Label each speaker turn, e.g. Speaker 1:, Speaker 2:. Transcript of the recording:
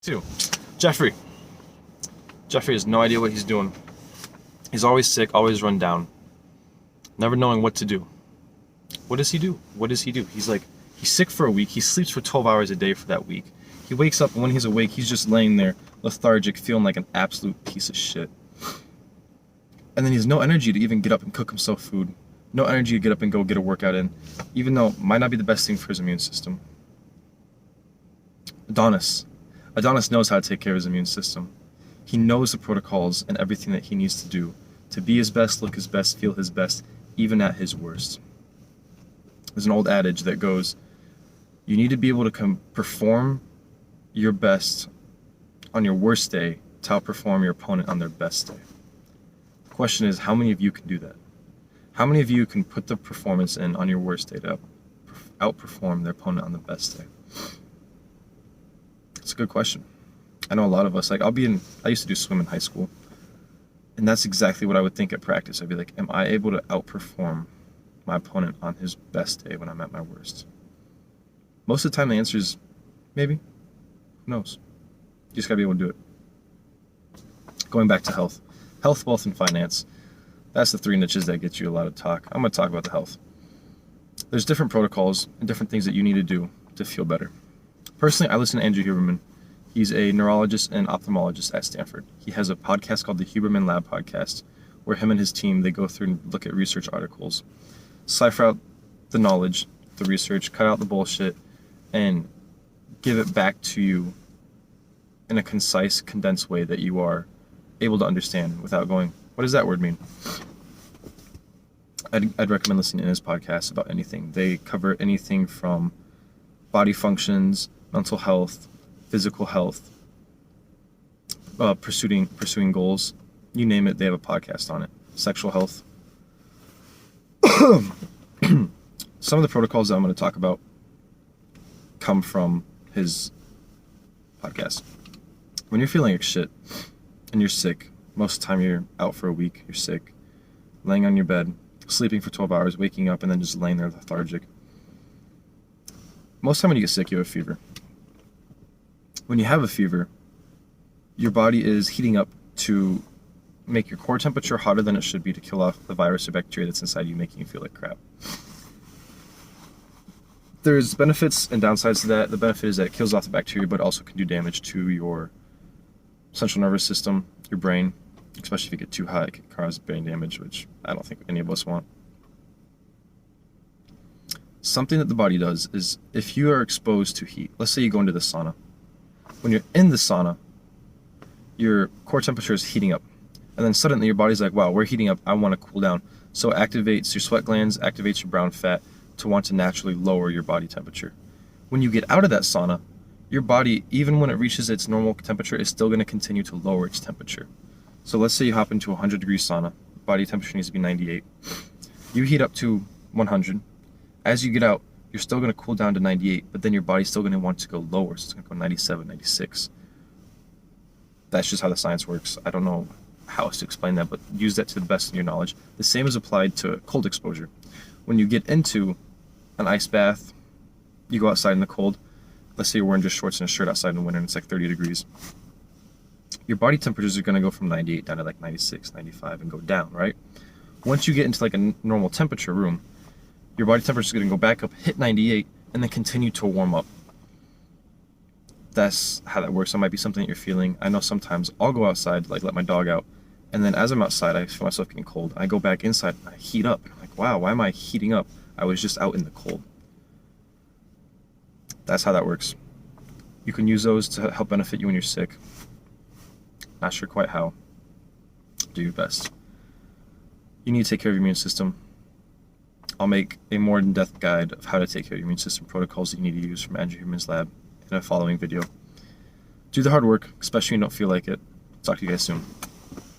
Speaker 1: Two, Jeffrey. Jeffrey has no idea what he's doing. He's always sick, always run down, never knowing what to do. What does he do? He's sick for a week. He sleeps for 12 hours a day for that week. He wakes up, and when he's awake, he's just laying there, lethargic, feeling like an absolute piece of shit. And then he has no energy to even get up and cook himself food. No energy to get up and go get a workout in, even though it might not be the best thing for his immune system. Adonis knows how to take care of his immune system. He knows the protocols and everything that he needs to do to be his best, look his best, feel his best, even at his worst. There's an old adage that goes, you need to be able to perform your best on your worst day to outperform your opponent on their best day. The question is, how many of you can do that? How many of you can put the performance in on your worst day to outperform their opponent on the best day? It's a good question. I know a lot of us, I used to do swim in high school, and that's exactly what I would think at practice. I'd be like, am I able to outperform my opponent on his best day when I'm at my worst? Most of the time the answer is maybe. Who knows? You just gotta be able to do it. Going back to health, wealth, and finance. That's the three niches that get you a lot of talk. I'm gonna talk about the health. There's different protocols and different things that you need to do to feel better. Personally, I listen to Andrew Huberman. He's a neurologist and ophthalmologist at Stanford. He has a podcast called the Huberman Lab Podcast, where him and his team, they go through and look at research articles, cipher out the knowledge, the research, cut out the bullshit, and give it back to you in a concise, condensed way that you are able to understand without going, what does that word mean? I'd recommend listening to his podcast about anything. They cover anything from body functions, mental health, physical health, pursuing goals, you name it, they have a podcast on it. Sexual health. Some of the protocols that I'm going to talk about come from his podcast. When you're feeling like shit and you're sick, most of the time you're out for a week, you're sick, laying on your bed, sleeping for 12 hours, waking up, and then just laying there lethargic. Most of the time when you get sick, you have a fever. When you have a fever, your body is heating up to make your core temperature hotter than it should be to kill off the virus or bacteria that's inside you, making you feel like crap. There's benefits and downsides to that. The benefit is that it kills off the bacteria, but also can do damage to your central nervous system, your brain, especially if you get too hot, it can cause brain damage, which I don't think any of us want. Something that the body does is if you are exposed to heat, let's say you go into the sauna. When you're in the sauna, your core temperature is heating up. And then suddenly your body's like, wow, we're heating up, I want to cool down. So it activates your sweat glands, activates your brown fat to want to naturally lower your body temperature. When you get out of that sauna, your body, even when it reaches its normal temperature, is still going to continue to lower its temperature. So let's say you hop into a 100-degree sauna, body temperature needs to be 98. You heat up to 100. As you get out, you're still going to cool down to 98, but then your body's still going to want to go lower, so it's going to go 97, 96. That's just how the science works. I don't know how else to explain that, but use that to the best of your knowledge. The same is applied to cold exposure. When you get into an ice bath, you go outside in the cold. Let's say you're wearing just shorts and a shirt outside in the winter and it's like 30 degrees. Your body temperatures are going to go from 98 down to like 96, 95 and go down, right? Once you get into like a normal temperature room, your body temperature is going to go back up, hit 98, and then continue to warm up. That's how that works. That might be something that you're feeling. I know sometimes I'll go outside, like let my dog out, and then as I'm outside, I feel myself getting cold. I go back inside and I heat up. And I'm like, wow, why am I heating up? I was just out in the cold. That's how that works. You can use those to help benefit you when you're sick. Not sure quite how. Do your best. You need to take care of your immune system. I'll make a more in-depth guide of how to take care of your immune system protocols that you need to use from Andrew Huberman's lab in a following video. Do the hard work, especially when you don't feel like it. Talk to you guys soon.